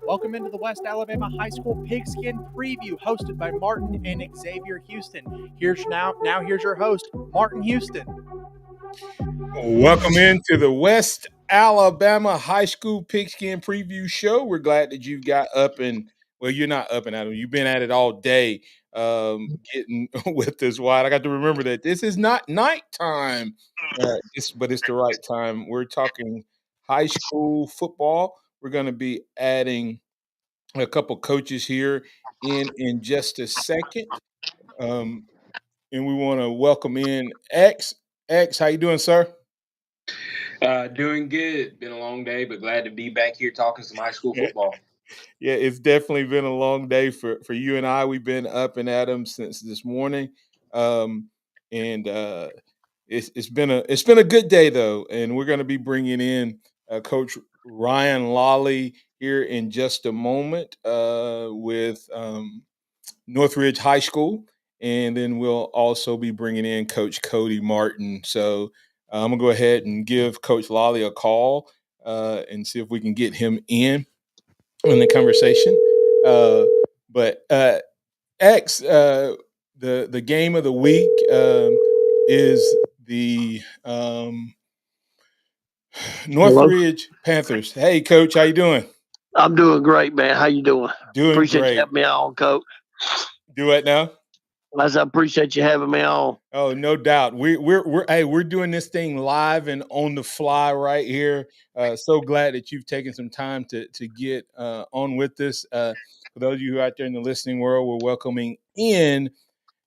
Welcome into the West Alabama High School Pigskin Preview, hosted by Martin and Xavier Houston. Here's your host, Martin Houston. Welcome into the West Alabama High School Pigskin Preview Show. We're glad that you got up and, well, you're not up and at 'em. You've been at it all day, getting with us. Wide. I got to remember that this is not nighttime, but it's the right time. We're talking high school football. We're going to be adding a couple coaches here in just a second, and we want to welcome in X. X, how you doing, sir? Doing good. Been a long day, but glad to be back here talking some high school football. Yeah, it's definitely been a long day for you and I. We've been up and at 'em since this morning, and it's been a good day though. And we're going to be bringing in Coach Ryan Lawley here in just a moment with Northridge High School, and then we'll also be bringing in Coach Cody Martin. So I'm gonna go ahead and give Coach Lawley a call and see if we can get him in the conversation. But X, the game of the week is the Northridge Panthers. Hey, Coach, how you doing? I'm doing great, man. How you doing? Doing Appreciate great. you having me on, Coach. Do it now. I appreciate you having me on. Oh, no doubt. We're doing this thing live and on the fly right here. So glad that you've taken some time to get on with us. For those of you who are out there in the listening world, we're welcoming in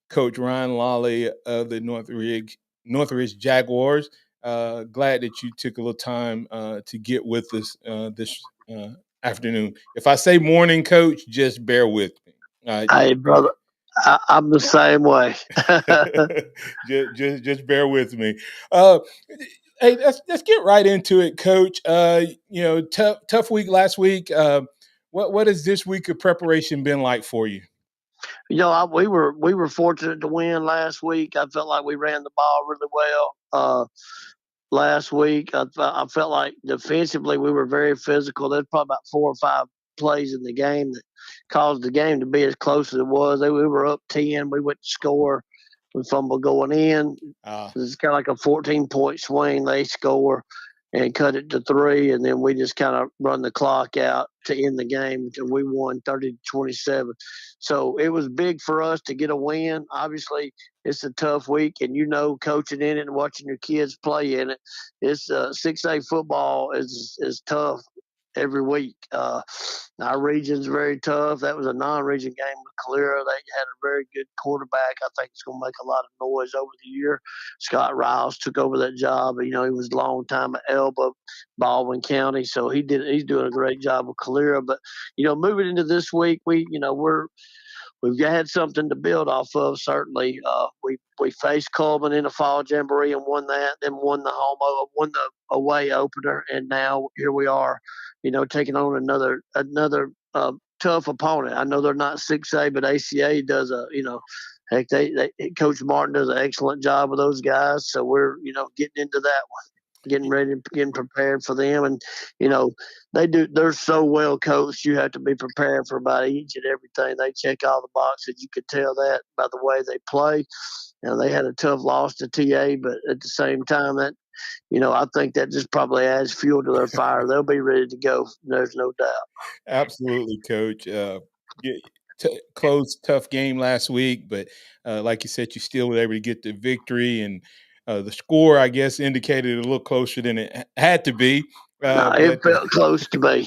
Coach Ryan Lawley of the Northridge Jaguars. Glad that you took a little time to get with us this afternoon. If I say morning, Coach, just bear with me. Hey, brother, I'm the same way. just bear with me. Hey, let's get right into it, Coach. Tough week last week. What has this week of preparation been like for you? We were fortunate to win last week. I felt like we ran the ball really well. Last week, I felt like defensively we were very physical. There's probably about 4 or 5 plays in the game that caused the game to be as close as it was. We were up 10. We went to score. We fumbled going in. It's kind of like a 14-point swing. They score and cut it to 3, and then we just kind of run the clock out to end the game. And we won 30-27. So it was big for us to get a win. Obviously, it's a tough week, and coaching in it and watching your kids play in it, it's 6A football is tough every week. Our region's very tough. That was a non-region game with Calera. They had a very good quarterback. I think it's going to make a lot of noise over the year. Scott Riles took over that job. He was a long time at Elba, Baldwin County, so he's doing a great job with Calera. But moving into this week, we've had something to build off of. Certainly, we faced Coleman in the fall jamboree and won that. Then won the away opener, and now here we are, taking on another tough opponent. I know they're not 6A, but ACA does heck, Coach Martin does an excellent job with those guys. So we're getting into that one. Getting ready, getting prepared for them, and they're so well coached. You have to be prepared for about each and everything. They check all the boxes. You could tell that by the way they play. They had a tough loss to TA, but at the same time, that I think that just probably adds fuel to their fire. They'll be ready to go. There's no doubt. Absolutely, Coach. Close tough game last week, but like you said, you still were able to get the victory, and the score, I guess, indicated a little closer than it had to be. It felt close to me.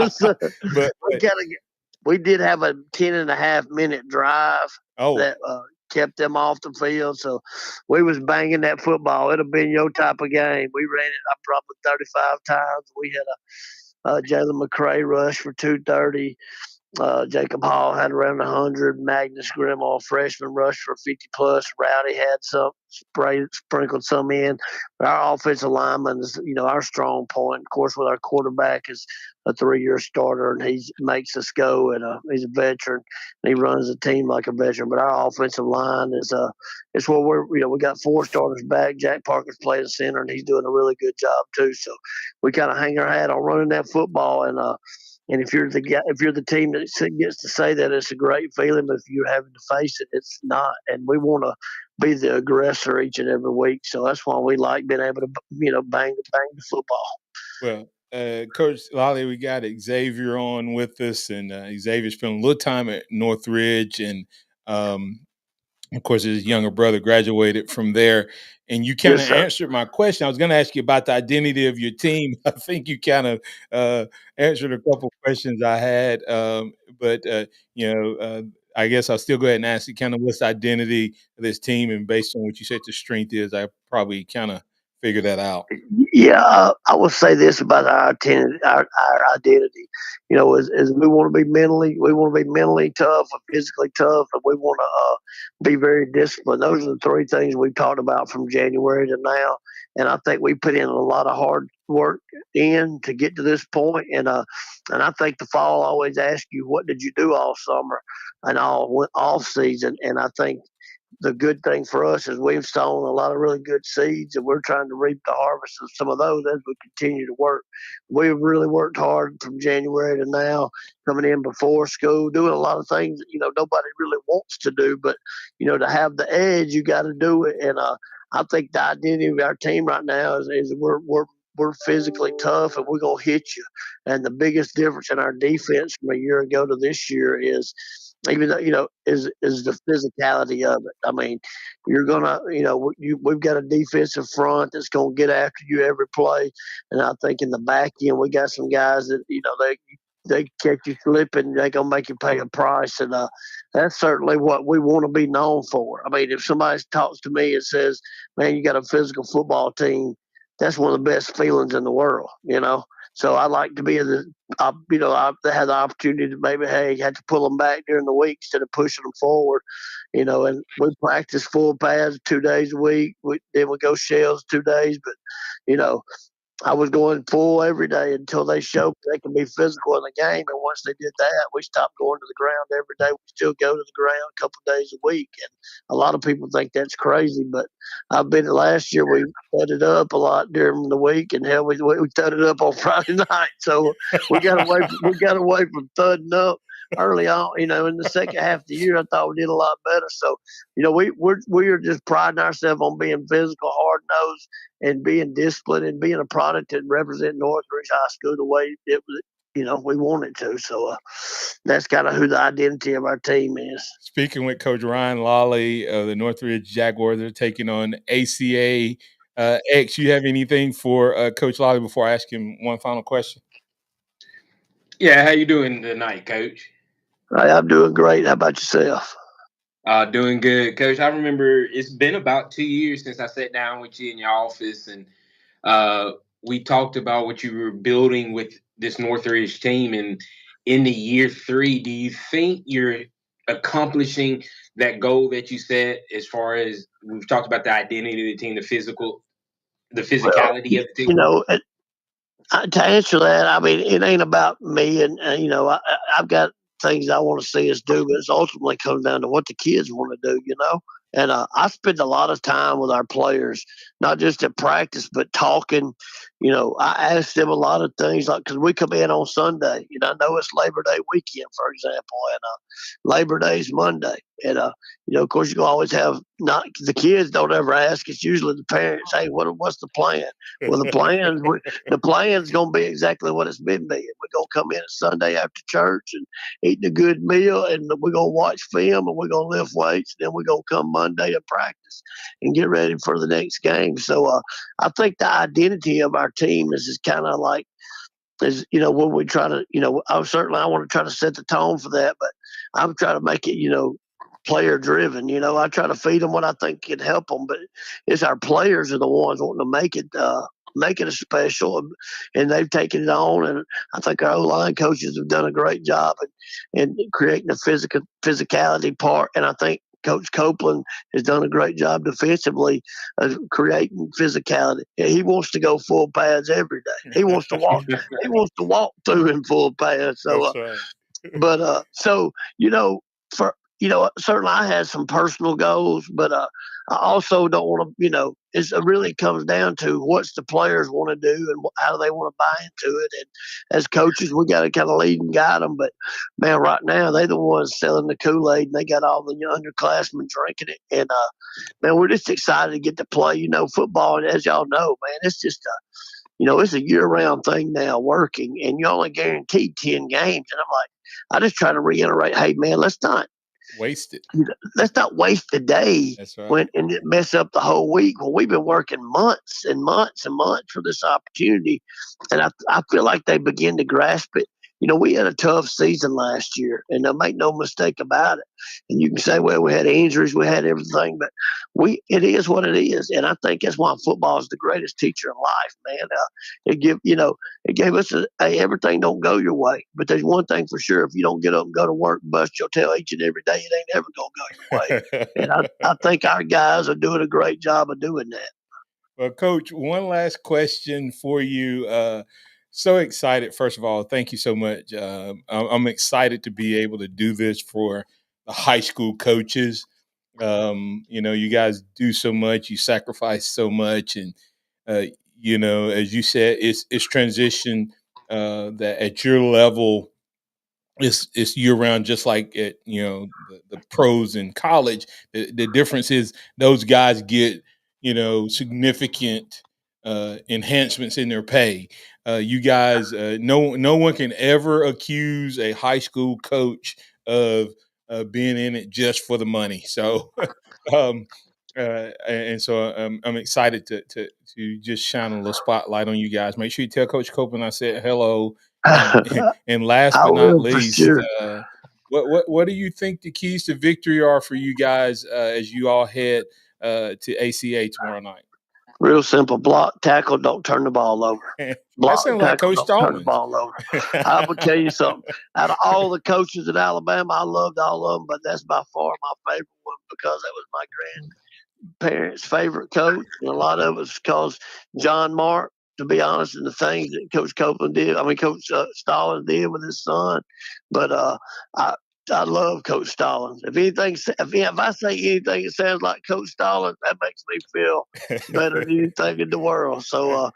So but we did have a 10.5-minute drive that kept them off the field. So we was banging that football. It'll be your type of game. We ran it probably 35 times. We had a Jalen McCray rush for 230. Jacob Hall had around 100. Magnus Grimall, freshman, rushed for 50 plus. Rowdy had some sprinkled some in. But our offensive lineman is, our strong point. Of course, with our quarterback is a 3-year starter, and he makes us go. And he's a veteran, and he runs the team like a veteran. But our offensive line is it's where we got 4 starters back. Jack Parker's playing center, and he's doing a really good job too. So we kind of hang our hat on running that football and. And if you're the team that gets to say that, it's a great feeling. But if you're having to face it, it's not. And we want to be the aggressor each and every week. So that's why we like being able to, bang the football. Well, Coach Lolly, we got Xavier on with us, and Xavier spent a little time at Northridge, and of course, his younger brother graduated from there. And you kind of answered my question. I was going to ask you about the identity of your team. I think you kind of answered a couple of questions I had, but I guess I'll still go ahead and ask you kind of what's the identity of this team, and based on what you said the strength is, I probably kind of figure that out. Yeah, I will say this about our identity. Our identity, is we want to be mentally tough, and physically tough, and we want to be very disciplined. Those are the three things we've talked about from January to now, and I think we put in a lot of hard work to get to this point. And I think the fall always asks you, what did you do all summer and all off season? And I think the good thing for us is we've sown a lot of really good seeds, and we're trying to reap the harvest of some of those as we continue to work. We've really worked hard from January to now, coming in before school, doing a lot of things that nobody really wants to do, but to have the edge, you got to do it. And I think the identity of our team right now is we're physically tough, and we're gonna hit you. And the biggest difference in our defense from a year ago to this year is, even though is the physicality of it. I mean, you're gonna we've got a defensive front that's gonna get after you every play, and I think in the back end we got some guys that they catch you slipping, they gonna make you pay a price, and that's certainly what we want to be known for. I mean, if somebody talks to me and says, "Man, you got a physical football team," that's one of the best feelings in the world. So I like to be I had the opportunity to maybe, hey, had to pull them back during the week instead of pushing them forward. And we practice full pads 2 days a week. Then we go shells 2 days, but you know, I was going full every day until they showed they can be physical in the game. And once they did that, we stopped going to the ground every day. We still go to the ground a couple of days a week. And a lot of people think that's crazy, but I've been last year we thudded up a lot during the week, and hell, we thudded up on Friday night. So we got away from thudding up early on. In the second half of the year, I thought we did a lot better. So we are just priding ourselves on being physical, hard nosed, and being disciplined, and being a product and represent Northridge High School the way it was, we wanted to. So that's kind of who the identity of our team is. Speaking with Coach Ryan Lawley of the Northridge Jaguars, they're taking on ACA X. You have anything for Coach Lawley before I ask him one final question? Yeah, how you doing tonight, Coach? Hey, I'm doing great. How about yourself? Doing good, Coach. I remember it's been about 2 years since I sat down with you in your office, and we talked about what you were building with this Northridge team. And in the year 3, do you think you're accomplishing that goal that you set? As far as we've talked about the identity of the team, the physicality of the team. To answer that, I mean, it ain't about me, and I've got things I want to see us do, but it's ultimately comes down to what the kids want to do. And I spend a lot of time with our players, not just at practice, but talking. I ask them a lot of things, like, because we come in on Sunday. I know it's Labor Day weekend, for example, and Labor Day's Monday, and of course, you can always have not the kids don't ever ask. It's usually the parents. Hey, what's the plan? Well, the plan's gonna be exactly what it's been being. We're gonna come in Sunday after church and eating a good meal, and we're gonna watch film, and we're gonna lift weights. Then we're gonna come Monday and practice and get ready for the next game. So I think the identity of our team is kind of like, when we try to, I want to try to set the tone for that, but I'm trying to make it, player driven. I try to feed them what I think can help them, but it's our players are the ones wanting to make it a special, and they've taken it on. And I think our O-line coaches have done a great job in creating the physicality part. And I think Coach Copeland has done a great job defensively of creating physicality. He wants to go full pads every day. He wants to walk. He wants to walk through in full pads. So, That's right. but for certainly I had some personal goals, but I also don't want to, it really comes down to what's the players want to do and how do they want to buy into it. And as coaches, we got to kind of lead and guide them. But man, right now they're the ones selling the Kool-Aid, and they got all the underclassmen drinking it. And man, we're just excited to get to play. Football, and as y'all know, man, it's just it's a year-round thing now working, and you only guaranteed 10 games. And I'm like, I just try to reiterate, hey, man, let's not Waste it. waste the day That's right. and it mess up the whole week. Well, we've been working months and months and months for this opportunity, and I feel like they begin to grasp it. We had a tough season last year, and make no mistake about it. And you can say, well, we had injuries, we had everything, but it is what it is. And I think that's why football is the greatest teacher in life, man. It gave us hey, everything don't go your way, but there's one thing for sure: if you don't get up and go to work and bust your tail each and every day, it ain't ever gonna go your way. And I think our guys are doing a great job of doing that. Well, Coach, one last question for you. So excited. First of all, thank you so much. I'm excited to be able to do this for the high school coaches. You guys do so much, you sacrifice so much, and as you said, it's transition that at your level it's year round, just like at the pros in college. The difference is those guys get significant enhancements in their pay. You guys, no one can ever accuse a high school coach of being in it just for the money. So, um, and so I'm excited to just shine a little spotlight on you guys. Make sure you tell Coach Copeland I said hello. And last I but not will for least, sure. what do you think the keys to victory are for you guys as you all head to ACA tomorrow night? Real simple: block, tackle, don't turn the ball over. That Block, sounds like tackle, Coach don't turn the Stallings. ball over. I'm gonna tell you something. Out of all the coaches at Alabama, I loved all of them, but that's by far my favorite one because that was my grandparents' favorite coach, and a lot of it's because John Mark. To be honest, and the things that Coach Copeland did, Coach Stallings did with his son, but I I love Coach Stallings. If I say anything that sounds like Coach Stallings, that makes me feel better than anything in the world. So,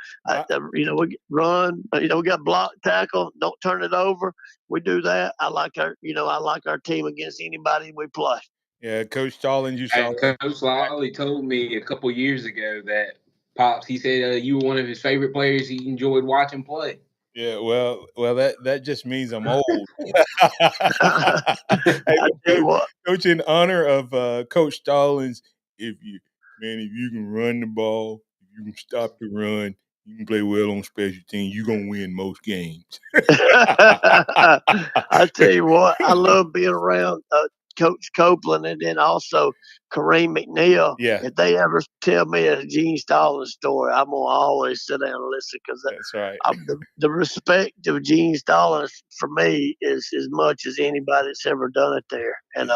we run. We got block, tackle, don't turn it over. We do that. I like our team against anybody we play. Yeah, Coach Stallings, you saw And Coach Lolly told me a couple years ago that Pops, he said you were one of his favorite players he enjoyed watching play. Yeah, well, that just means I'm old. I Hey, tell you what. Coach, in honor of Coach Stallings, if you can run the ball, if you can stop the run, you can play well on special teams, you're gonna win most games. I tell you what, I love being around Coach Copeland and then also Kareem McNeil. Yeah, If they ever tell me a Gene Stallings story, I'm gonna always sit down and listen because that's right. the respect of Gene Stallings for me is as much as anybody that's ever done it there. And I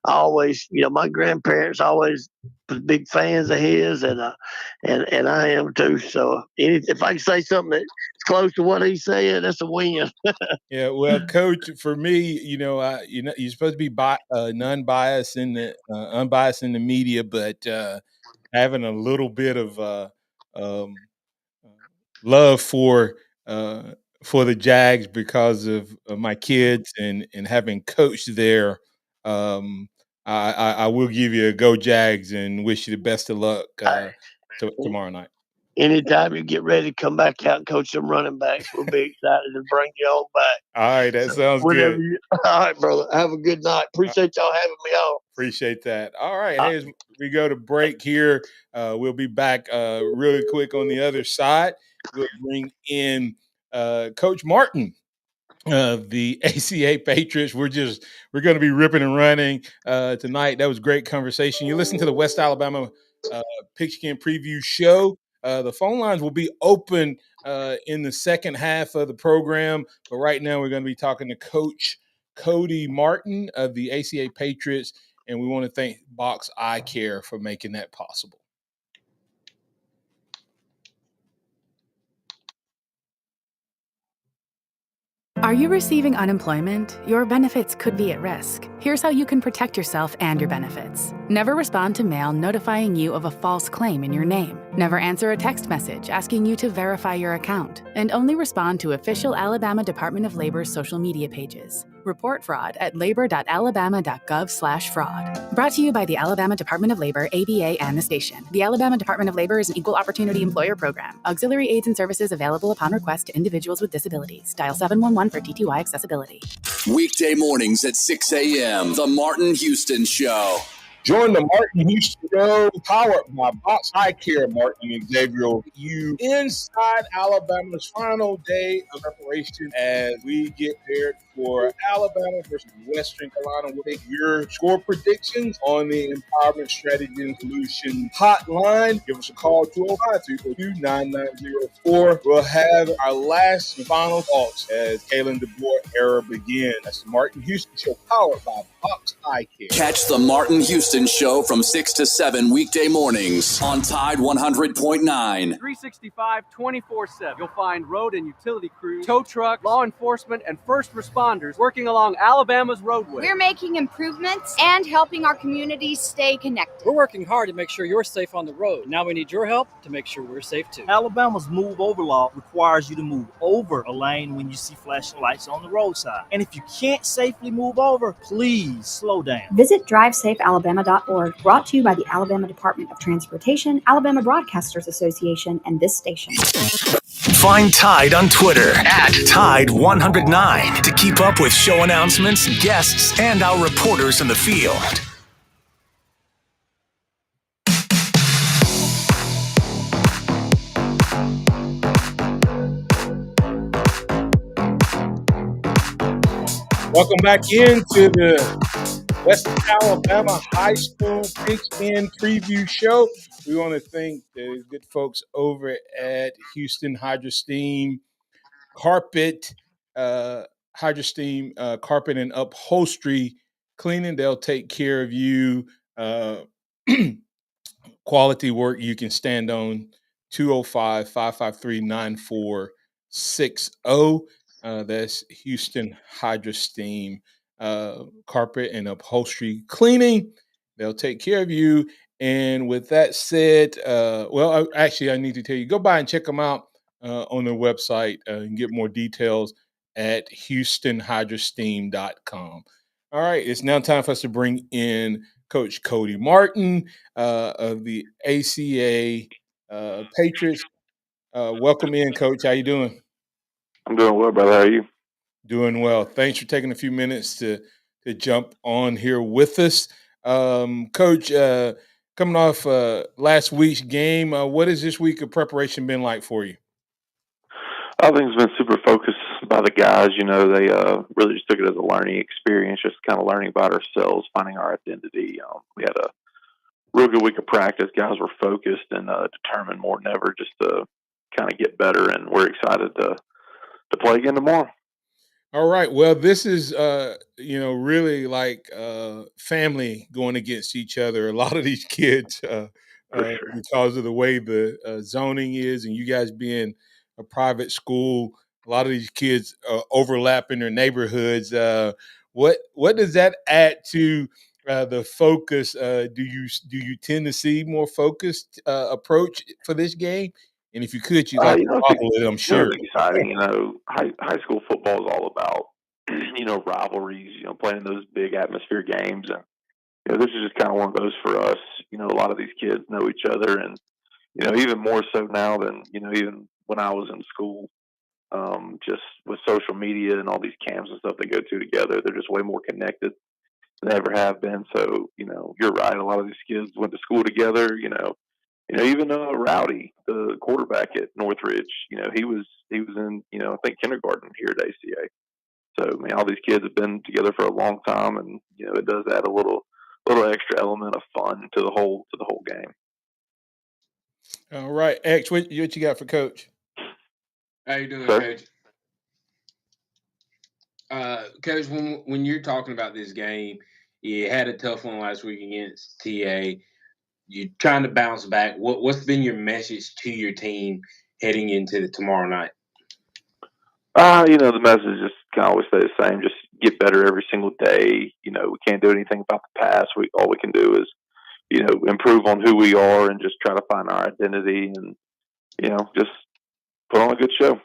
always, my grandparents always was big fans of his, and I am too. So if I can say something that's close to what he said, that's a win. Yeah, well, Coach, for me, you're supposed to be non-biased in the unbiased in the media, but having a little bit of um, uh, love for the Jags because of my kids and having coached there. Um, I will give you a go Jags and wish you the best of luck tomorrow night. Anytime you get ready to come back out and coach some running backs, we'll be excited to bring you on back. All right, that So sounds whenever good. you, all right, brother. Have a good night. Appreciate y'all having me on. Appreciate that. All right. Uh, Hey, as we go to break here, we'll be back really quick on the other side. We'll bring in Coach Martin of the ACA Patriots. We're going to be ripping and running tonight. That was great conversation. You listen to the West Alabama Pigskin Preview Show. The phone lines will be open in the second half of the program, but right now we're going to be talking to Coach Cody Martin of the ACA Patriots, and we want to thank Box Eye Care for making that possible. Are you receiving unemployment? Your benefits could be at risk. Here's how you can protect yourself and your benefits. Never respond to mail notifying you of a false claim in your name. Never answer a text message asking you to verify your account. And only respond to official Alabama Department of Labor's social media pages. Report fraud at labor.alabama.gov/fraud. Brought to you by the Alabama Department of Labor, ABA, and the station. The Alabama Department of Labor is an equal opportunity employer program. Auxiliary aids and services available upon request to individuals with disabilities. Dial 711 for TTY accessibility. Weekday mornings at 6 a.m. The Martin Houston Show. Join the Martin Houston Show, powered by Box Eye Care. Martin and Xavier will take you inside Alabama's final day of preparation as we get prepared for Alabama versus Western Carolina. We'll take your score predictions on the Empowerment Strategy and Solution hotline. Give us a call, 205-342-9904. We'll have our last and final thoughts as Kalen DeBoer era begins. That's the Martin Houston Show, powered by Box Eye Care. Catch the Martin Houston Show from 6 to 7 weekday mornings on Tide 100.9. 365, 24/7. You'll find road and utility crews, tow truck, law enforcement, and first responders working along Alabama's roadway. We're making improvements and helping our communities stay connected. We're working hard to make sure you're safe on the road. Now we need your help to make sure we're safe too. Alabama's move over law requires you to move over a lane when you see flashing lights on the roadside. And if you can't safely move over, please slow down. Visit DriveSafeAlabama.org, brought to you by the Alabama Department of Transportation, Alabama Broadcasters Association, and this station. Find Tide on Twitter at Tide109 to keep up with show announcements, guests, and our reporters in the field. Welcome back into the West Alabama High School Pigskin Preview Show. We want to thank the good folks over at Houston Hydrosteam Carpet, Carpet and Upholstery Cleaning. They'll take care of you. Quality work you can stand on. 205-553-9460. That's Houston Hydrosteam Carpet and Upholstery Cleaning. They'll take care of you. And with that said, I need to tell you, go by and check them out on their website and get more details at houstonhydrosteam.com. All right, it's now time for us to bring in Coach Cody Martin of the ACA Patriots. Welcome in, Coach. How you doing? I'm doing well, brother. How are you? Doing well. Thanks for taking a few minutes to jump on here with us. Coach, coming off last week's game, what has this week of preparation been like for you? I think it's been super focused by the guys. You know, they really just took it as a learning experience, just kind of learning about ourselves, finding our identity. We had a real good week of practice. Guys were focused and determined more than ever just to kind of get better, and we're excited to play again tomorrow. All right. Well, this is, really like family going against each other. A lot of these kids, sure. Because of the way the zoning is and you guys being a private school, a lot of these kids overlap in their neighborhoods. What does that add to the focus? Do you tend to see more focused approach for this game? And if you could, you'd like to follow it, I'm sure. It's exciting. High school football is all about, rivalries, playing those big atmosphere games. And, this is just kind of one of those for us. A lot of these kids know each other. And, even more so now than, even when I was in school, just with social media and all these camps and stuff they go to together, they're just way more connected than they ever have been. So, you're right. A lot of these kids went to school together, even Rowdy, the quarterback at Northridge, he was in, I think kindergarten here at ACA. So, all these kids have been together for a long time, and it does add a little extra element of fun to the whole game. All right, X, what you got for Coach? How you doing, Sir? Coach? Coach, when you're talking about this game, you had a tough one last week against TA. You're trying to bounce back. What's been your message to your team heading into tomorrow night? The message is just can always say the same. Just get better every single day. You know, we can't do anything about the past. All we can do is, you know, improve on who we are and just try to find our identity and, you know, just put on a good show.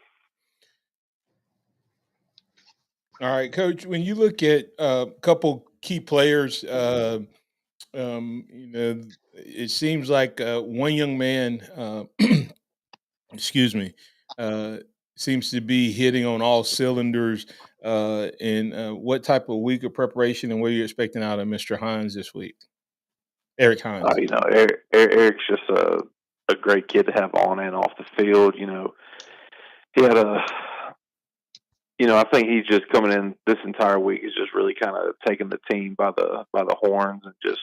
All right, Coach. When you look at a couple key players, you know, it seems like one young man, excuse me, uh, seems to be hitting on all cylinders. And what type of week of preparation and what are you expecting out of Mr. Hines this week? Eric Hines. You know, Eric's just a great kid to have on and off the field. You know, he had you know, I think he's just coming in this entire week. He's just really kind of taken the team by the horns and just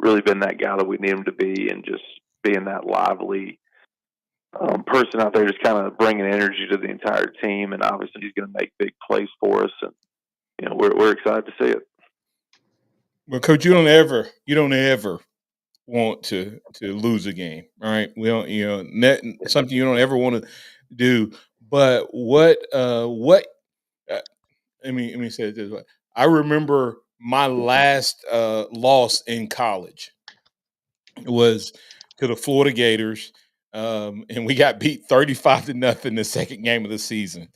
really been that guy that we need him to be, and just being that lively person out there, just kind of bringing energy to the entire team. And obviously, he's going to make big plays for us, and you know, we're excited to see it. Well, Coach, you don't ever want to lose a game, all right? We don't, you know, something you don't ever want to do. But let me say it this way. I remember my last loss in college was to the Florida Gators, and we got beat 35-0 the second game of the season.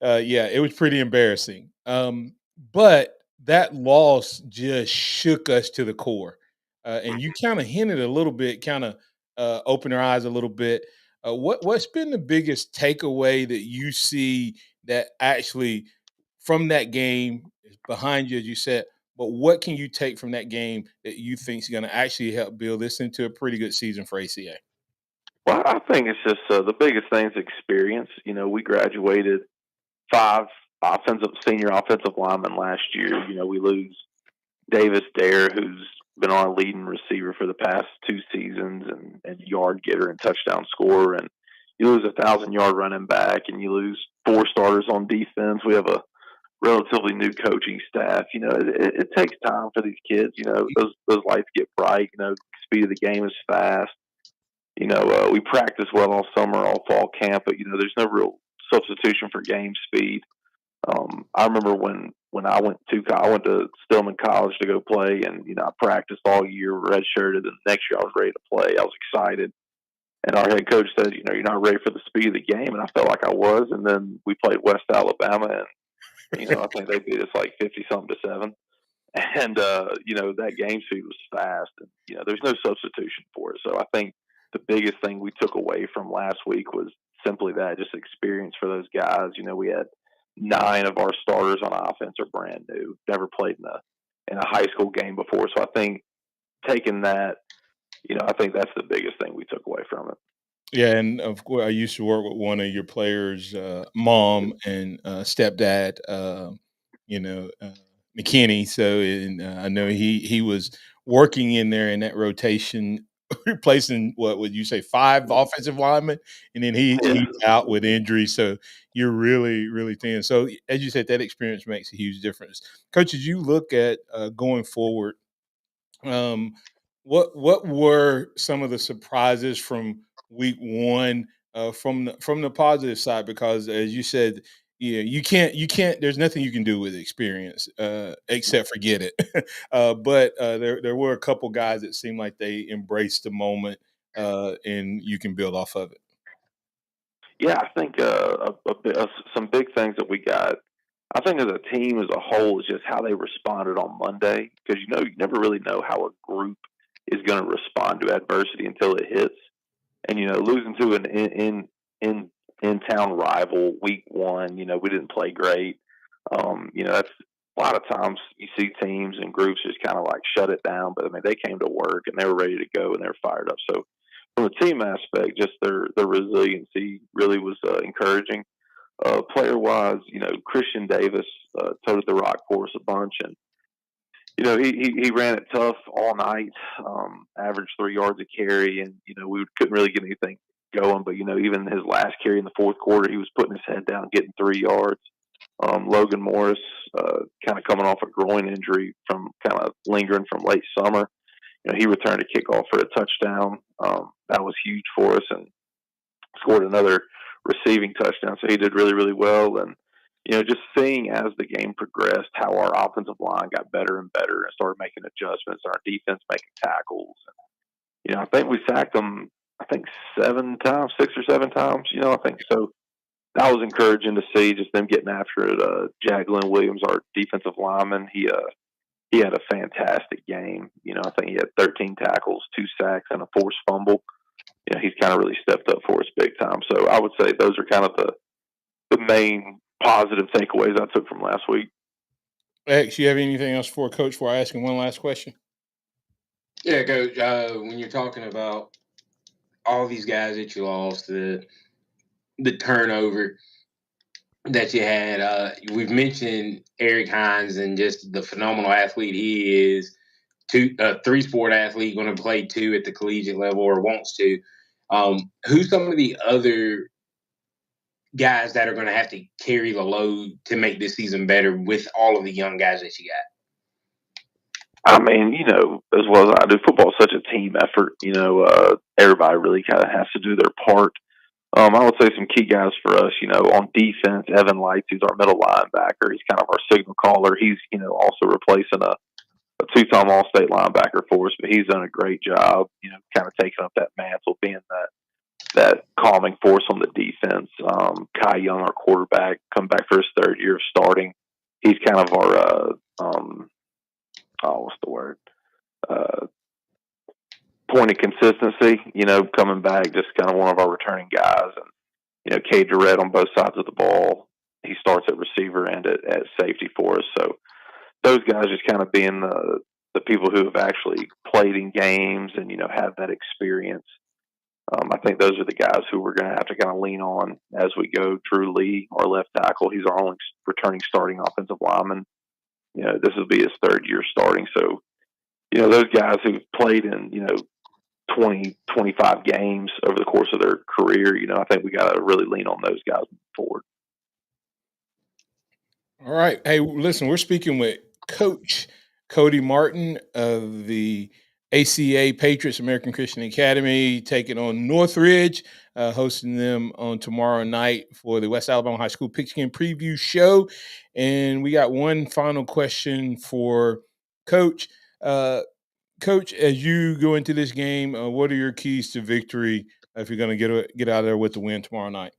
Yeah, it was pretty embarrassing. But that loss just shook us to the core. And you kind of hinted a little bit, kind of opened our eyes a little bit. What's been the biggest takeaway that you see that actually from that game is behind you, as you said, but what can you take from that game that you think is going to actually help build this into a pretty good season for ACA? Well, I think it's just the biggest thing is experience. You know, we graduated 5 senior offensive linemen last year. You know, we lose Davis Dare, who's been our leading receiver for the past 2 seasons and yard getter and touchdown scorer. And you lose 1,000-yard running back, and you lose 4 starters on defense. We have a relatively new coaching staff. You know, it takes time for these kids. You know, those lights get bright. You know, speed of the game is fast. You know, we practice well all summer, all fall camp, but, you know, there's no real substitution for game speed. I remember when I went to Stillman College to go play, and, you know, I practiced all year, redshirted, and next year I was ready to play. I was excited. And our head coach said, you know, you're not ready for the speed of the game. And I felt like I was. And then we played West Alabama, and, you know, I think they beat us like 50-something to 7. And, you know, that game speed was fast. And, you know, there's no substitution for it. So I think the biggest thing we took away from last week was simply that, just experience for those guys. You know, we had 9 of our starters on offense are brand new, never played in a high school game before. So I think taking that, you know, I think that's the biggest thing we took away from it. Yeah, and of course, I used to work with one of your players' mom and stepdad, you know, McKinney. So, and I know he was working in there in that rotation, replacing what would you say 5 offensive linemen, and then he's out with injury. So you're really thin. So as you said, that experience makes a huge difference. Coach, as you look at going forward, what were some of the surprises from week 1 from the positive side? Because as you said, yeah, you can't. There's nothing you can do with experience except forget it. But there were a couple guys that seemed like they embraced the moment, and you can build off of it. Yeah, I think some big things that we got. I think as a team as a whole is just how they responded on Monday, because you know you never really know how a group is going to respond to adversity until it hits. And you know, losing to an in town rival week 1, you know, we didn't play great. You know, that's a lot of times you see teams and groups just kind of like shut it down, but I mean they came to work and they were ready to go and they were fired up. So from a team aspect, just their resiliency really was encouraging. Player-wise, you know, Christian Davis toted the rock for us a bunch, and you know he ran it tough all night, averaged 3 yards a carry, and you know we couldn't really get anything going. But you know even his last carry in the fourth quarter, he was putting his head down, getting 3 yards. Logan Morris, kind of coming off a groin injury from kind of lingering from late summer, you know he returned a kickoff for a touchdown. That was huge for us, and scored another receiving touchdown. So he did really well. And, just seeing as the game progressed how our offensive line got better and better and started making adjustments, our defense making tackles. And, I think we sacked them, 7 times, 6 or 7 times, I think so. That was encouraging to see, just them getting after it. Jack Glenn Williams, our defensive lineman, he had a fantastic game. I think he had 13 tackles, 2 sacks, and a forced fumble. He's kind of really stepped up for us big time. So I would say those are kind of the main positive takeaways I took from last week. X, you have anything else for Coach before I ask him one last question? Yeah, Coach, when you're talking about all these guys that you lost, the turnover that you had, we've mentioned Eric Hines and just the phenomenal athlete he is. 3-sport athlete, going to play 2 at the collegiate level or wants to. Who's some of the other guys that are going to have to carry the load to make this season better with all of the young guys that you got? I mean, as well as I do, football is such a team effort. Everybody really kind of has to do their part. I would say some key guys for us, on defense, Evan Lights, who's our middle linebacker. He's kind of our signal caller. He's, also replacing a 2-time All-State linebacker for us, but he's done a great job, kind of taking up that mantle, being that calming force on the defense. Kai Young, our quarterback, come back for his 3rd year of starting. He's kind of our, what's the word? Point of consistency, coming back, just kind of one of our returning guys. And, Cade Durrett on both sides of the ball. He starts at receiver and at safety for us. So those guys just kind of being the people who have actually played in games and, have that experience. I think those are the guys who we're going to have to kind of lean on as we go. Drew Lee, our left tackle, he's our only returning starting offensive lineman. This will be his 3rd year starting. So, those guys who've played in, 20, 25 games over the course of their career, I think we got to really lean on those guys moving forward. All right. Hey, listen, we're speaking with Coach Cody Martin of the ACA Patriots American Christian Academy, taking on Northridge, hosting them on tomorrow night for the West Alabama High School Pigskin Preview Show. And we got one final question for Coach. Coach, as you go into this game, what are your keys to victory if you're going to get out of there with the win tomorrow night?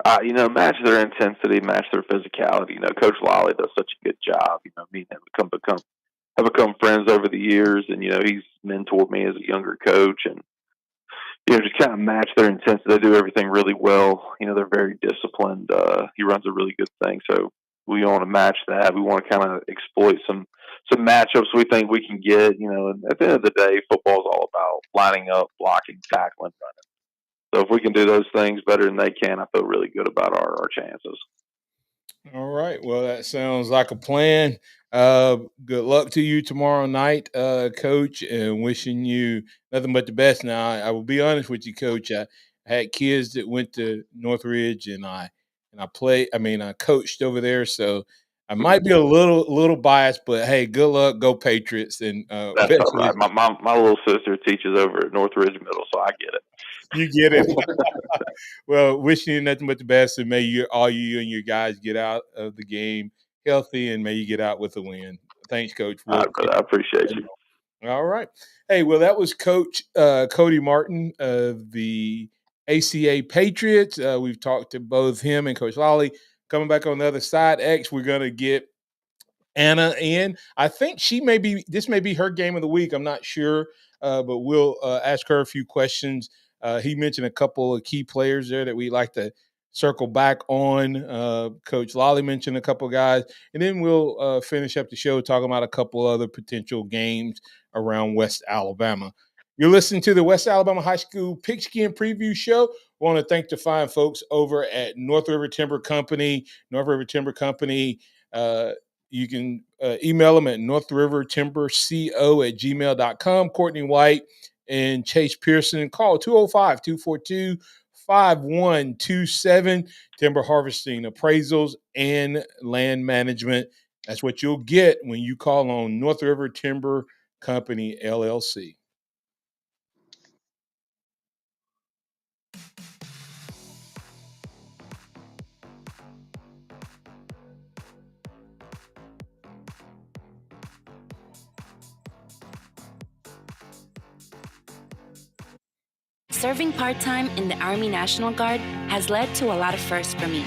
Match their intensity, match their physicality. Coach Lally does such a good job. Me and him have become friends over the years, and he's mentored me as a younger coach, and just kind of match their intensity. They do everything really well. They're very disciplined. He runs a really good thing, so we want to match that. We want to kind of exploit some matchups we think we can get. And at the end of the day, football is all about lining up, blocking, tackling, running. So if we can do those things better than they can, I feel really good about our chances. All right. Well, that sounds like a plan. Good luck to you tomorrow night, Coach, and wishing you nothing but the best. Now, I will be honest with you, Coach. I had kids that went to Northridge, and I coached over there, so I might be a little biased. But hey, good luck, go Patriots, and that's all right. My little sister teaches over at Northridge Middle, so I get it. You get it. Well, wishing you nothing but the best, and may all you and your guys get out of the game healthy, and may you get out with a win. Thanks, Coach. All right, brother. I appreciate you. All right. Hey, well, that was Coach Cody Martin of the ACA Patriots. We've talked to both him and Coach Lally. Coming back on the other side, X, we're going to get Anna in. I think this may be her game of the week. I'm not sure, but we'll ask her a few questions. He mentioned a couple of key players there that we like to circle back on. Coach Lally mentioned a couple of guys, and then we'll finish up the show talking about a couple other potential games around West Alabama. You're listening to the West Alabama High School Pigskin Preview Show. I want to thank the fine folks over at North River Timber Company. You can email them at northrivertimberco@gmail.com. Courtney White and Chase Pearson. Call 205-242-5127. Timber harvesting, appraisals, and land management. That's what you'll get when you call on North River Timber Company, LLC. Serving part-time in the Army National Guard has led to a lot of firsts for me.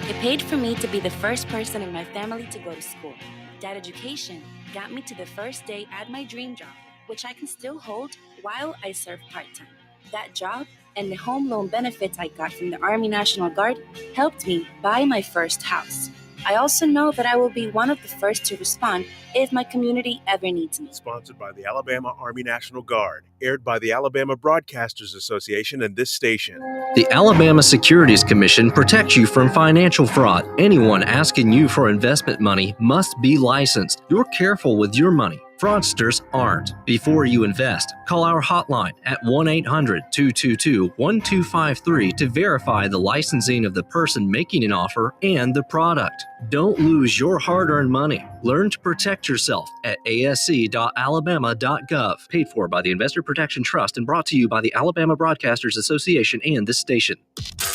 It paid for me to be the first person in my family to go to school. That education got me to the first day at my dream job, which I can still hold while I serve part-time. That job and the home loan benefits I got from the Army National Guard helped me buy my first house. I also know that I will be one of the first to respond if my community ever needs me. Sponsored by the Alabama Army National Guard, aired by the Alabama Broadcasters Association and this station. The Alabama Securities Commission protects you from financial fraud. Anyone asking you for investment money must be licensed. You're careful with your money. Fraudsters aren't. Before you invest, call our hotline at 1-800-222-1253 to verify the licensing of the person making an offer and the product. Don't lose your hard-earned money. Learn to protect yourself at asc.alabama.gov. Paid for by the Investor Protection Trust and brought to you by the Alabama Broadcasters Association and this station.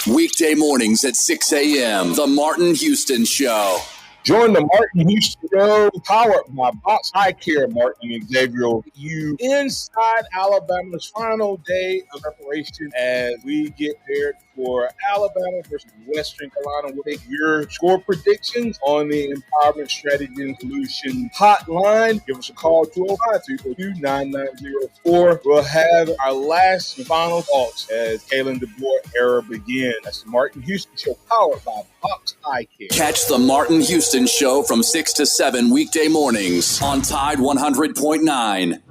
Weekday mornings at 6 a.m. The Martin Houston Show. Join the Martin Houston Show, powered by Box Eye Care, Martin and Xavier. You inside Alabama's final day of preparation as we get prepared for Alabama versus Western Carolina. We'll take your score predictions on the Empowerment Strategy and Solution hotline. Give us a call, 205-342-9904. We'll have our last and final thoughts as Kalen DeBoer era begins. That's the Martin Houston Show, powered by Box Eye Care. Catch the Martin Houston Show from 6 to 7 weekday mornings on Tide 100.9.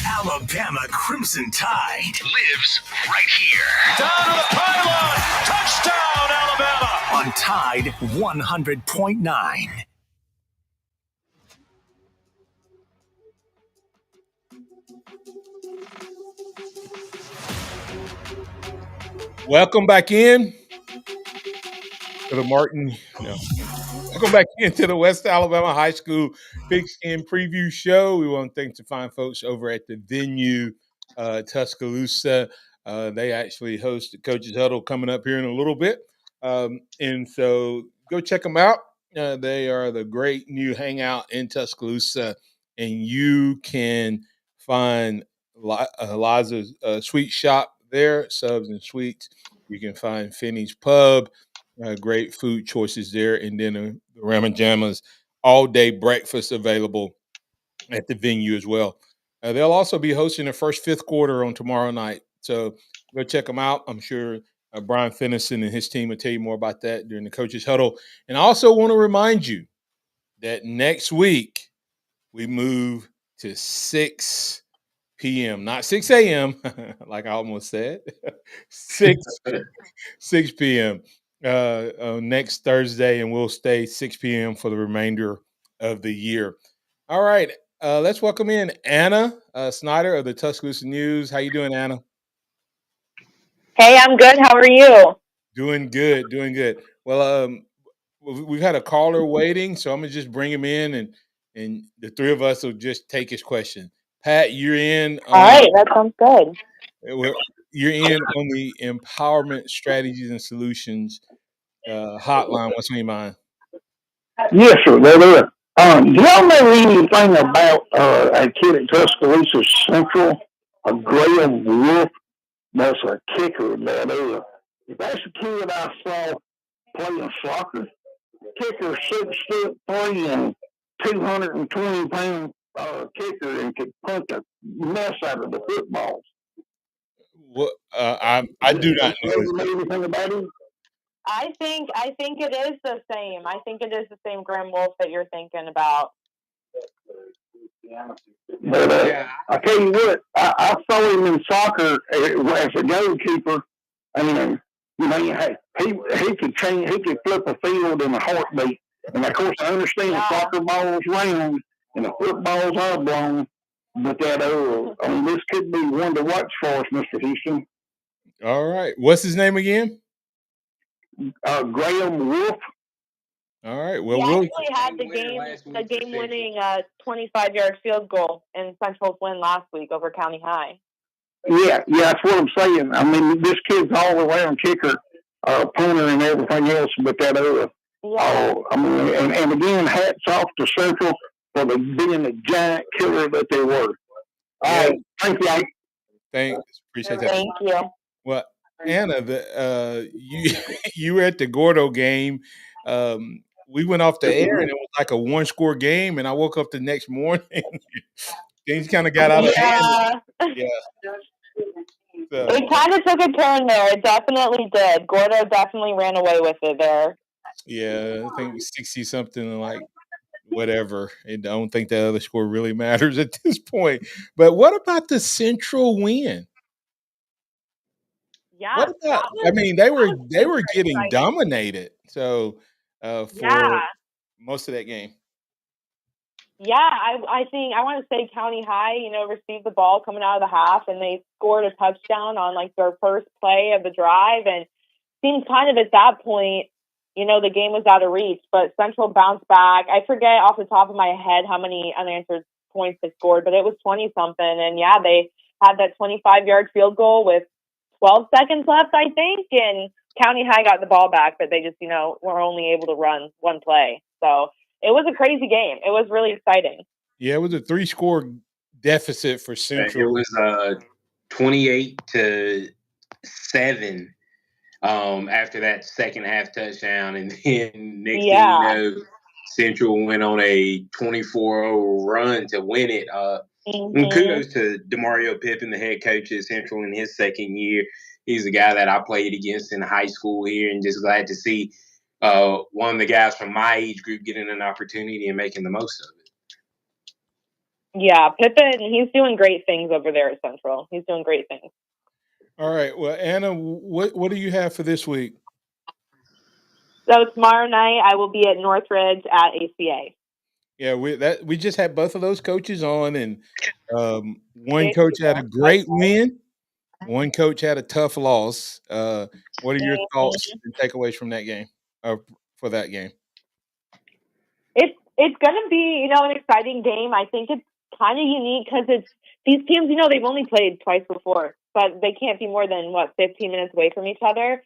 Alabama Crimson Tide lives right here. Down to the pylon. Touchdown, Alabama. On Tide 100.9. Welcome back in to the Martin. Welcome back into the West Alabama High School Pigskin Preview Show. We want to thank the fine folks over at the venue, Tuscaloosa. They actually host the Coaches Huddle coming up here in a little bit. And so go check them out. They are the great new hangout in Tuscaloosa. And you can find Liza's Sweet Shop there, Subs and Sweets. You can find Finney's Pub. Great food choices there, and then the Ramajamas all-day breakfast available at the venue as well. They'll also be hosting the first fifth quarter on tomorrow night, so go check them out. I'm sure Brian Finnison and his team will tell you more about that during the Coaches Huddle. And I also want to remind you that next week we move to 6 p.m., not 6 a.m., like I almost said, 6 p.m. Next Thursday, and we'll stay 6 p.m. for the remainder of the year. All right, let's welcome in Anna Snyder of the Tuscaloosa News. How you doing, Anna? Hey, I'm good. How are you? Doing good. Well, we've had a caller waiting, so I'm gonna just bring him in, and the three of us will just take his question. Pat, you're in. All right, that sounds good. You're in on the Empowerment Strategies and Solutions hotline. What's on your mind? Yes, sir. They're there. Do y'all know anything about a kid at Tuscaloosa Central, a Graham Wolf? That's a kicker that that's a kid I saw playing soccer. Kicker 6'3" and 220-pound kicker, and could punch a mess out of the footballs. Well, I do not know. You know anything about him? I think it is the same. I think it is the same Graham Wolf that you're thinking about. But I tell you what, I saw him in soccer as a goalkeeper, and you know, he could change. He could flip a field in a heartbeat. And of course, I understand the soccer ball's round and the football's oblong, but this could be one to watch for us, Mr. Houston. All right, what's his name again? Graham Wolf. All right. Well, he we'll actually had the game-winning 25-yard field goal in Central's win last week over County High. Yeah, that's what I'm saying. I mean, this kid's all around kicker, punter, and everything else, but that and again, hats off to Central for being the giant killer that they were. All right, thank you. Thanks. Appreciate that. Thank you. Well, Anna, you you were at the Gordo game. We went off the air and it was like a one-score game, and I woke up the next morning. Things kind of got out of hand. Yeah. Yeah. So, It kind of took a turn there. It definitely did. Gordo definitely ran away with it there. yeah, I think 60 something, like whatever. I don't think the other score really matters at this point. But what about the Central win? Yeah, What about? I mean, they were getting exciting. dominated. So for Yeah. most of that game. Yeah, I think I want to say County High, received the ball coming out of the half, and they scored a touchdown on like their first play of the drive, and seemed kind of at that point, the game was out of reach. But Central bounced back. I forget off the top of my head how many unanswered points they scored, but it was 20 something, and yeah, they had that 25-yard field goal with 12 seconds left, I think, and County High got the ball back, but they just were only able to run one play. So it was a crazy game. It was really exciting. Yeah, it was a 3-score deficit for It Central. was 28-7 after that second half touchdown, and then next thing you know, Central went on a 24-0 run to win it. And kudos to Demario Pippin, the head coach at Central in his second year. He's a guy that I played against in high school here, and just glad to see one of the guys from my age group getting an opportunity and making the most of it. Yeah, Pippin, he's doing great things over there at Central. He's doing great things. All right. Well, Anna, what do you have for this week? So tomorrow night I will be at Northridge at ACA. Yeah, we just had both of those coaches on, and one coach had a great win, one coach had a tough loss. What are your thoughts and takeaways from that game, for that game? It's going to be, an exciting game. I think it's kind of unique because it's these teams, they've only played twice before, but they can't be more than 15 minutes away from each other.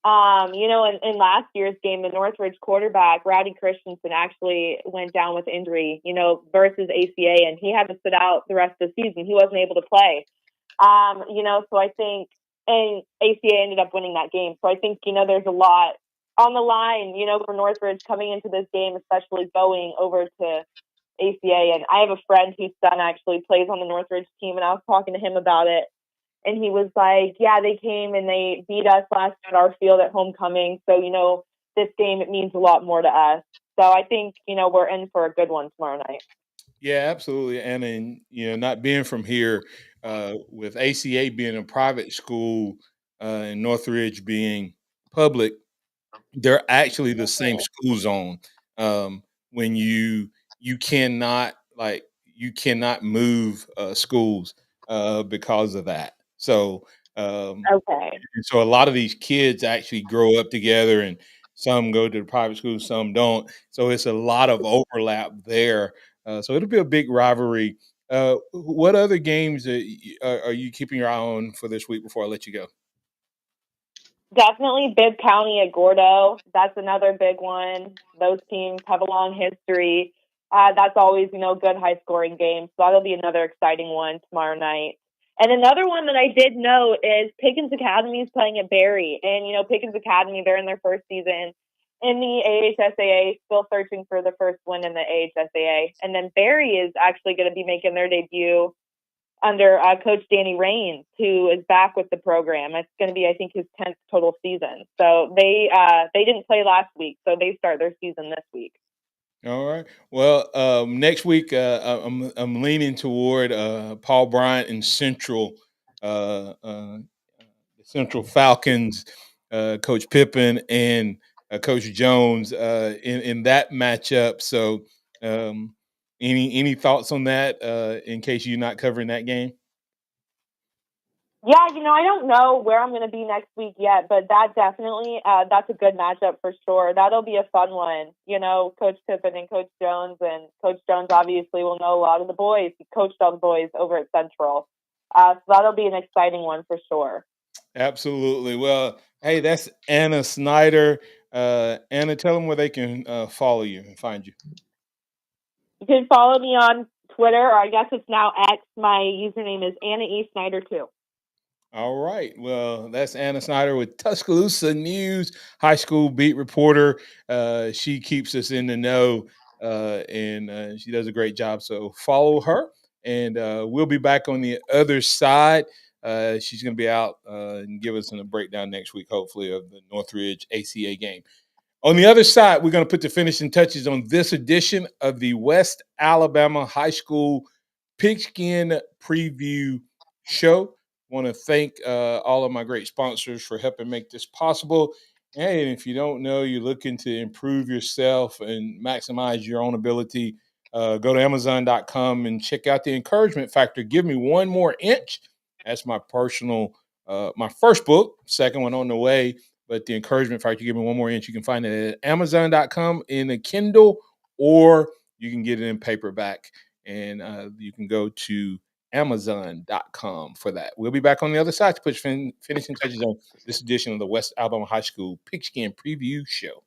In last year's game, the Northridge quarterback, Rowdy Christensen, actually went down with injury, versus ACA, and he had to sit out the rest of the season. He wasn't able to play. So I think, and ACA ended up winning that game. So I think, there's a lot on the line, for Northridge coming into this game, especially going over to ACA. And I have a friend whose son actually plays on the Northridge team, and I was talking to him about it. And he was like, yeah, they came and they beat us last at our field at homecoming. So, this game, it means a lot more to us. So I think, we're in for a good one tomorrow night. Yeah, absolutely. And not being from here, with ACA being a private school, and Northridge being public, they're actually the same school zone. When you cannot move schools because of that. So Okay. so a lot of these kids actually grow up together, and some go to the private schools, some don't. So it's a lot of overlap there. So it'll be a big rivalry. What other games are you keeping your eye on for this week before I let you go? Definitely Bibb County at Gordo. That's another big one. Those teams have a long history. That's always, good high scoring games. So that'll be another exciting one tomorrow night. And another one that I did know is Pickens Academy is playing at Barry. And, Pickens Academy, they're in their first season in the AHSAA, still searching for the first win in the AHSAA. And then Barry is actually going to be making their debut under Coach Danny Raines, who is back with the program. It's going to be, I think, his 10th total season. So they didn't play last week, so they start their season this week. All right. Well, next week I'm leaning toward Paul Bryant and Central, the Central Falcons, Coach Pippin and Coach Jones in that matchup. So, any thoughts on that in case you're not covering that game? Yeah, I don't know where I'm going to be next week yet, but that definitely, that's a good matchup for sure. That'll be a fun one. Coach Pippin and Coach Jones, and Coach Jones obviously will know a lot of the boys. He coached all the boys over at Central. So that'll be an exciting one for sure. Absolutely. Well, hey, that's Anna Snyder. Anna, tell them where they can follow you and find you. You can follow me on Twitter, or I guess it's now X. My username is Anna E. Snyder 2. All right. Well, that's Anna Snyder with Tuscaloosa News, high school beat reporter. She keeps us in the know, and she does a great job. So follow her, and we'll be back on the other side. She's going to be out and give us a breakdown next week, hopefully, of the Northridge ACA game. On the other side, we're going to put the finishing touches on this edition of the West Alabama High School Pigskin Preview Show. Want to thank all of my great sponsors for helping make this possible. And if you don't know, you're looking to improve yourself and maximize your own ability, go to Amazon.com and check out the Encouragement Factor. Give me one more inch. That's my personal, my first book, second one on the way. But the Encouragement Factor, give me one more inch. You can find it at Amazon.com in a Kindle, or you can get it in paperback. And you can go to Amazon.com for that. We'll be back on the other side to put finishing touches on this edition of the West Alabama High School Pigskin Preview Show.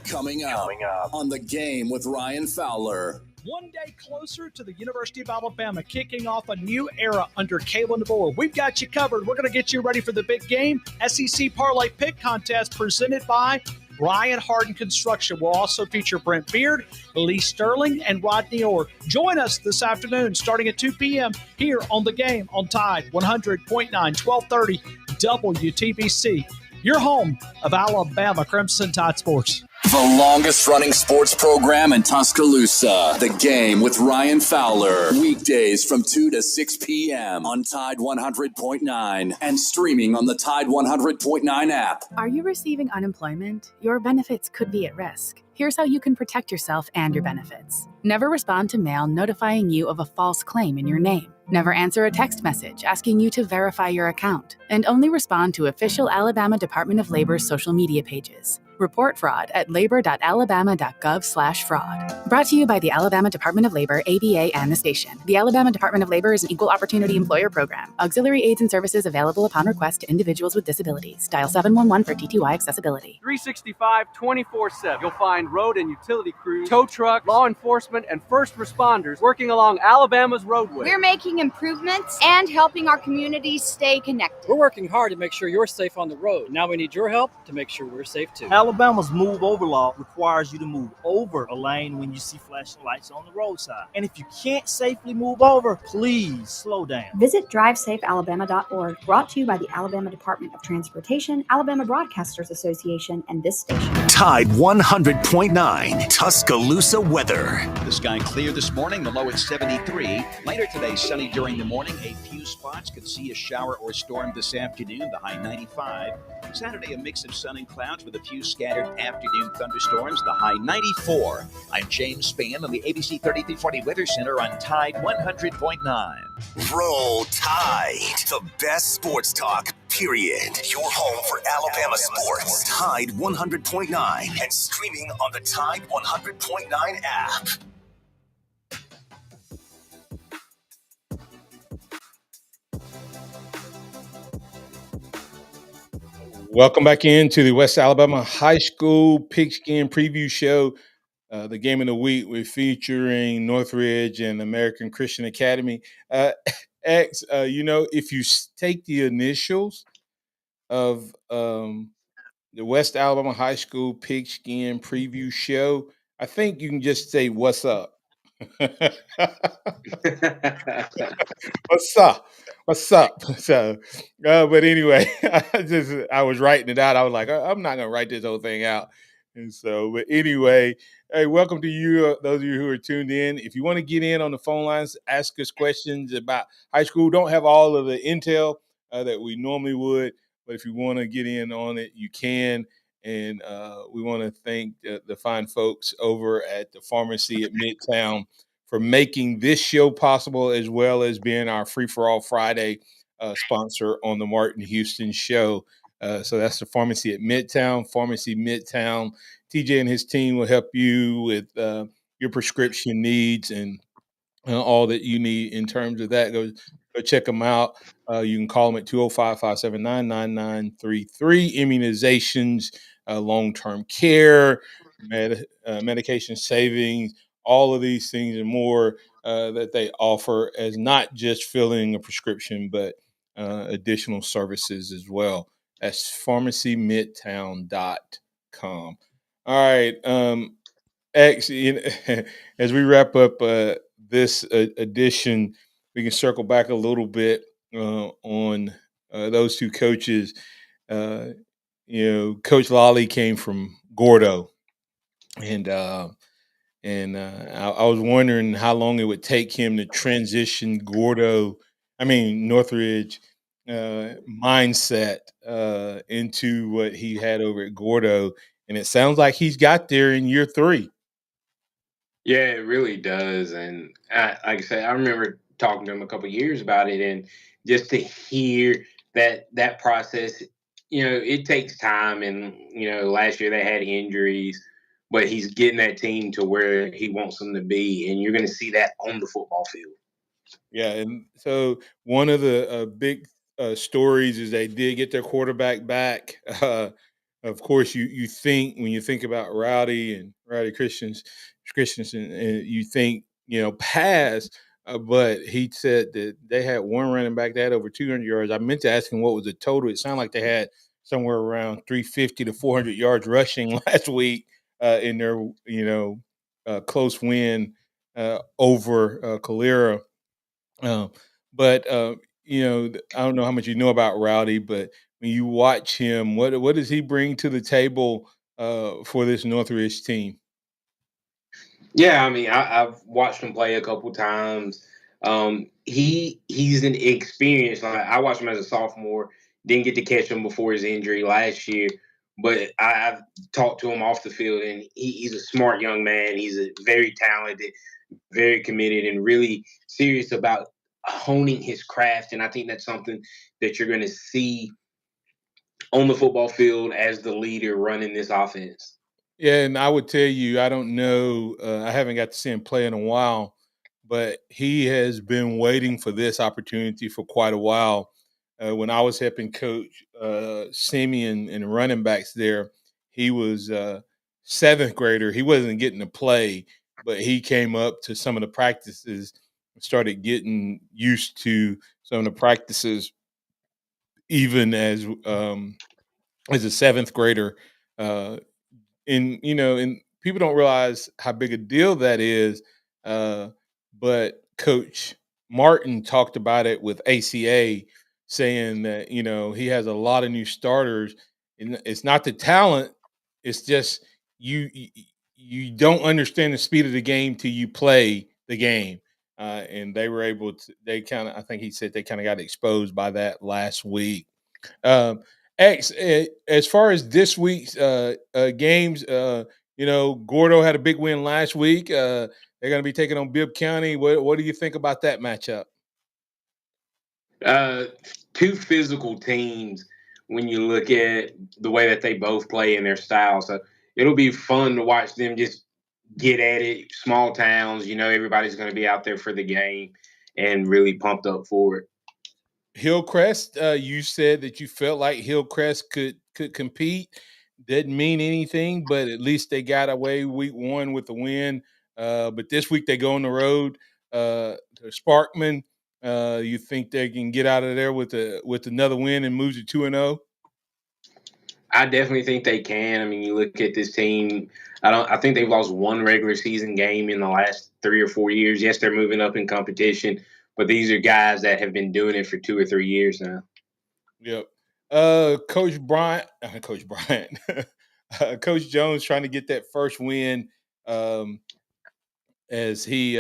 Coming up on The Game with Ryan Fowler. One day closer to the University of Alabama kicking off a new era under Kalen DeBoer. We've got you covered. We're going to get you ready for the big game. SEC Parlay Pick Contest presented by Ryan Harden Construction. Will also feature Brent Beard, Lee Sterling, and Rodney Orr. Join us this afternoon starting at 2 p.m. here on The Game on Tide 100.9, 1230 WTBC. Your home of Alabama Crimson Tide Sports. The longest running sports program in Tuscaloosa. The Game with Ryan Fowler. Weekdays from 2 to 6 p.m. on Tide 100.9 and streaming on the Tide 100.9 app. Are you receiving unemployment? Your benefits could be at risk. Here's how you can protect yourself and your benefits. Never respond to mail notifying you of a false claim in your name. Never answer a text message asking you to verify your account. And only respond to official Alabama Department of Labor's social media pages. Report fraud at labor.alabama.gov/fraud. Brought to you by the Alabama Department of Labor, ABA, and the station. The Alabama Department of Labor is an equal opportunity employer program. Auxiliary aids and services available upon request to individuals with disabilities. Dial 711 for TTY accessibility. 365, 24/7. You'll find road and utility crews, tow truck, law enforcement, and first responders working along Alabama's roadway. We're making improvements and helping our communities stay connected. We're working hard to make sure you're safe on the road. Now we need your help to make sure we're safe too. Alabama's move over law requires you to move over a lane when you see flashing lights on the roadside. And if you can't safely move over, please slow down. Visit drivesafealabama.org. Brought to you by the Alabama Department of Transportation, Alabama Broadcasters Association, and this station. Tide 100.9 Tuscaloosa weather. The sky clear this morning, the low at 73. Later today, sunny during the morning. A few spots could see a shower or storm this afternoon, the high 95. Saturday, a mix of sun and clouds with a few scattered afternoon thunderstorms, the high 94. I'm James Spann on the ABC 3340 Weather Center on Tide 100.9. Roll Tide. The best sports talk, period. Your home for Alabama sports. Tide 100.9 and streaming on the Tide 100.9 app. Welcome back into the West Alabama High School Pigskin Preview Show. The game of the week, we're featuring Northridge and American Christian Academy. X, if you take the initials of the West Alabama High School Pigskin Preview Show, I think you can just say, "What's up?" What's up? What's up? So, but anyway, I was writing it out. I was like, I'm not gonna write this whole thing out. And so, but anyway, hey, welcome to you, those of you who are tuned in. If you want to get in on the phone lines, ask us questions about high school. Don't have all of the intel that we normally would, but if you want to get in on it, you can. And we want to thank the fine folks over at the pharmacy at Midtown for making this show possible, as well as being our Free for All Friday sponsor on the Martin Houston Show. So that's the pharmacy at Midtown, Pharmacy Midtown. TJ and his team will help you with your prescription needs and all that you need in terms of that. Go check them out. You can call them at 205-579-9933. Immunizations, long-term care, medication savings, all of these things and more that they offer as not just filling a prescription, but additional services as well. That's pharmacymidtown.com. All right. X, as we wrap up this edition, we can circle back a little bit on those two coaches. Uh, Coach Lolly came from Gordo, and I was wondering how long it would take him to transition Northridge mindset into what he had over at Gordo, and it sounds like he's got there in year 3. Yeah, it really does. And like I said, I remember talking to him a couple of years about it, and just to hear that process, it takes time. And last year they had injuries, but he's getting that team to where he wants them to be, and you're going to see that on the football field. Yeah, and so one of the big stories is they did get their quarterback back. Of course, you think when you think about Rowdy Christensen, and you think pass, but he said that they had one running back that had over 200 yards. I meant to ask him what was the total. It sounded like they had somewhere around 350 to 400 yards rushing last week in their close win over Calera. Um, but I don't know how much you know about Rowdy, but when you watch him, what does he bring to the table for this Northridge team? Yeah, I've watched him play a couple times. He's an experienced. Like, I watched him as a sophomore. Didn't get to catch him before his injury last year, but I've talked to him off the field, and he's a smart young man. He's a very talented, very committed, and really serious about honing his craft. And I think that's something that you're going to see on the football field as the leader running this offense. Yeah, and I would tell you, I don't know, I haven't got to see him play in a while, but he has been waiting for this opportunity for quite a while. When I was helping coach Simeon and running backs there, he was seventh grader. He wasn't getting to play, but he came up to some of the practices, started getting used to some of the practices, even as a seventh grader. Uh, and people don't realize how big a deal that is. Uh, but Coach Martin talked about it with ACA, saying that he has a lot of new starters, and it's not the talent; it's just you don't understand the speed of the game till you play the game. And they were able to. They kind of, I think he said they kind of got exposed by that last week. Um, X, as far as this week's games, Gordo had a big win last week. They're going to be taking on Bibb County. What do you think about that matchup? Uh, Two physical teams when you look at the way that they both play in their style. So it'll be fun to watch them just get at it. Small towns, everybody's going to be out there for the game and really pumped up for it. Hillcrest, you said that you felt like Hillcrest could compete. Didn't mean anything, but at least they got away week 1 with the win. But this week they go on the road to Sparkman. You think they can get out of there with another win and move to 2-0? I definitely think they can. You look at this team. I think they've lost one regular season game in the last 3 or 4 years. Yes, they're moving up in competition, but these are guys that have been doing it for 2 or 3 years now. Yep. Coach Bryant, Coach Jones trying to get that first win as he,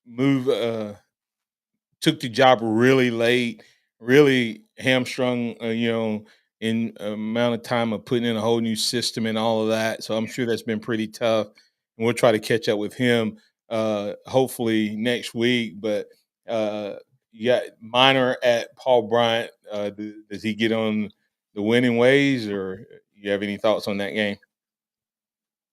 move took the job really late, really hamstrung, in amount of time of putting in a whole new system and all of that. So I'm sure that's been pretty tough. And we'll try to catch up with him hopefully next week. But you got Minor at Paul Bryant. Does he get on the winning ways, or you have any thoughts on that game?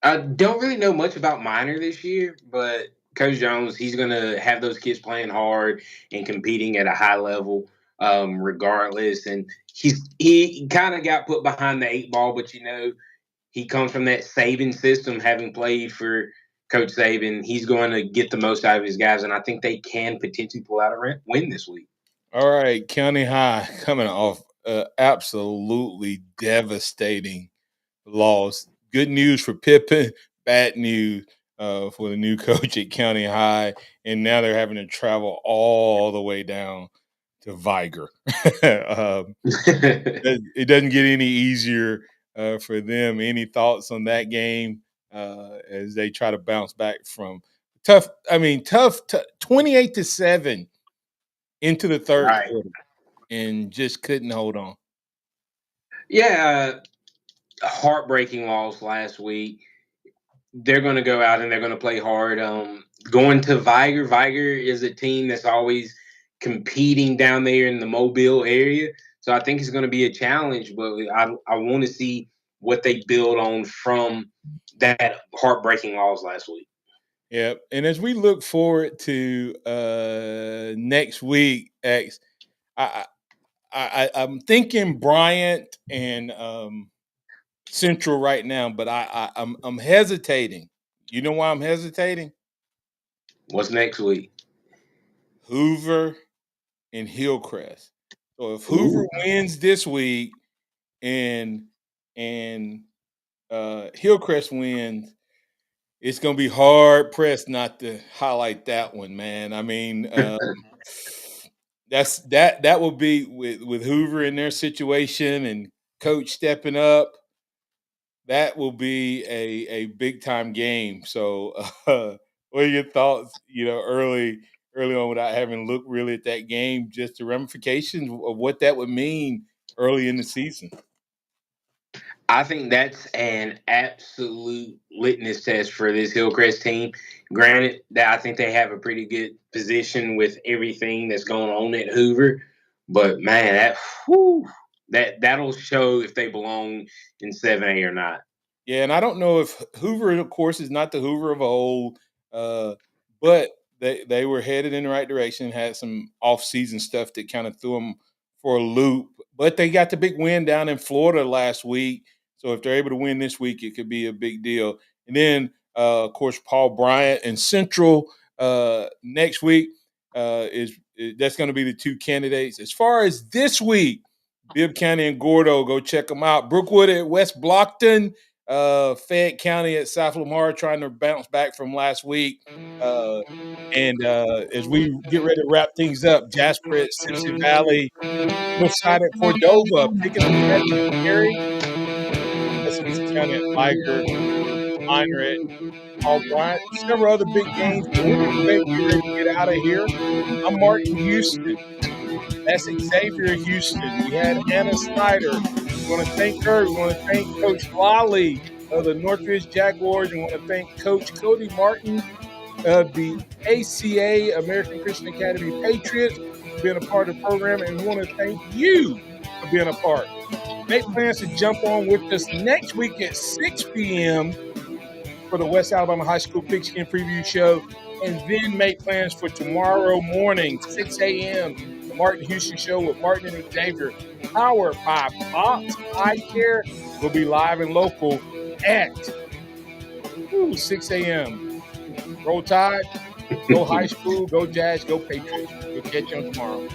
I don't really know much about Minor this year, but Coach Jones, he's going to have those kids playing hard and competing at a high level, regardless. And he kind of got put behind the 8 ball, but he comes from that Saban system, having played for Coach Saban. He's going to get the most out of his guys, and I think they can potentially pull out a win this week. All right, County High coming off absolutely devastating loss. Good news for Pippen, bad news for the new coach at County High, and now they're having to travel all the way down to Viger. It doesn't get any easier for them. Any thoughts on that game as they try to bounce back from tough 28-7 into the third quarter and just couldn't hold on. Yeah, heartbreaking loss last week. They're going to go out and they're going to play hard. Going to Viger. Viger is a team that's always competing down there in the Mobile area. So I think it's going to be a challenge, but I want to see what they build on from that heartbreaking loss last week. Yeah, and as we look forward to next week, X, I'm thinking Bryant and Central right now, but I'm hesitating. You know why I'm hesitating? What's next week? Hoover and Hillcrest. So if Hoover wins this week and Hillcrest wins, it's going to be hard pressed not to highlight that one, man. I mean, that will be with Hoover in their situation and coach stepping up. That will be a big time game. So, what are your thoughts? Early on, without having looked really at that game, just the ramifications of what that would mean early in the season. I think that's an absolute litmus test for this Hillcrest team. Granted, that I think they have a pretty good position with everything that's going on at Hoover, but man, that'll show if they belong in 7A or not. Yeah, and I don't know if Hoover, of course, is not the Hoover of old, but they were headed in the right direction. Had some off-season stuff that kind of threw them for a loop, but they got the big win down in Florida last week. So if they're able to win this week, it could be a big deal. And then, of course, Paul Bryant and Central next week that's going to be the two candidates. As far as this week, Bibb County and Gordo, go check them out. Brookwood at West Blockton. Fayette County at South Lamar trying to bounce back from last week. And as we get ready to wrap things up, Jasper at Simpson Valley, Northside at Cordova, picking up Preston Perry. That's East County at Liger, Minor at Paul Bryant. Several other big games, but we're getting ready to get out of here. I'm Martin Houston. That's Xavier Houston. We had Anna Snyder. We want to thank her. We want to thank Coach Lolly of the Northridge Jaguars. We want to thank Coach Cody Martin of the ACA, American Christian Academy Patriots, for being a part of the program. And we want to thank you for being a part. Make plans to jump on with us next week at 6 p.m. for the West Alabama High School Pigskin Preview Show. And then make plans for tomorrow morning, 6 a.m., the Martin Houston Show with Martin and Xavier, powered by Pops Eye Care. We'll be live and local at 6 a.m. Roll Tide, go High School, go Jazz, go Patriots. We'll catch you on tomorrow.